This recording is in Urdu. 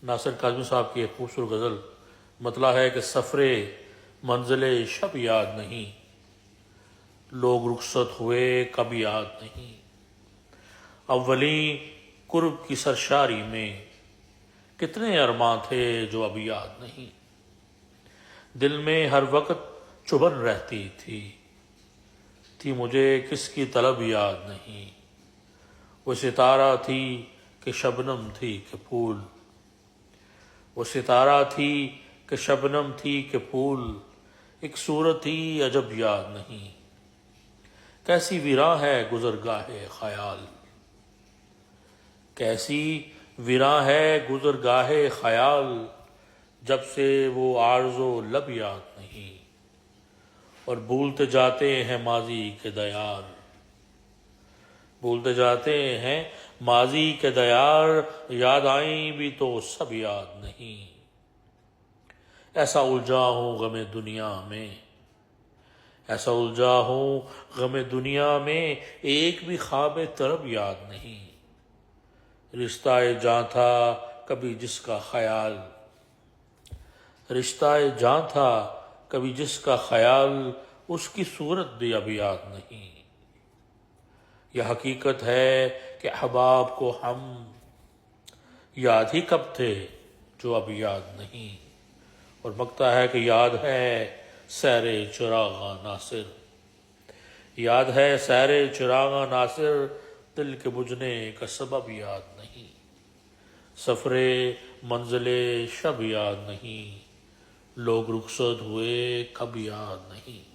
ناصر کاظمی صاحب کی ایک خوبصورت غزل مطلع ہے کہ سفر منزل شب یاد نہیں، لوگ رخصت ہوئے کب یاد نہیں، اولیں قرب کی سرشاری میں کتنے ارماں تھے جو اب یاد نہیں، دل میں ہر وقت چبھن رہتی تھی مجھے کس کی طلب یاد نہیں، وہ ستارہ تھی کہ شبنم تھی کہ پھول، وہ ستارہ تھی کہ شبنم تھی کہ پھول، ایک صورت ہی عجب یاد نہیں، کیسی ویراں ہے گزرگاہ خیال، کیسی ویراں ہے گزرگاہ خیال، جب سے وہ عارض و لب یاد نہیں، اور بھولتے جاتے ہیں ماضی کے دیار، بھولتے جاتے ہیں ماضی کے دیار، یاد آئیں بھی تو سب یاد نہیں، ایسا الجھا ہوں غم دنیا میں، ایسا الجھا ہوں غم دنیا میں، ایک بھی خواب طرب یاد نہیں، رشتہ جاں تھا کبھی جس کا خیال، رشتہ جاں تھا کبھی جس کا خیال، اس کی صورت بھی اب یاد نہیں، یہ حقیقت ہے کہ احباب کو ہم یاد ہی کب تھے جو اب یاد نہیں، اور مگتا ہے کہ یاد ہے سیر چراغاں ناصر، یاد ہے سیر چراغاں ناصر، دل کے بجھنے کا سبب یاد نہیں، سفر منزل شب یاد نہیں، لوگ رخصت ہوئے کب یاد نہیں۔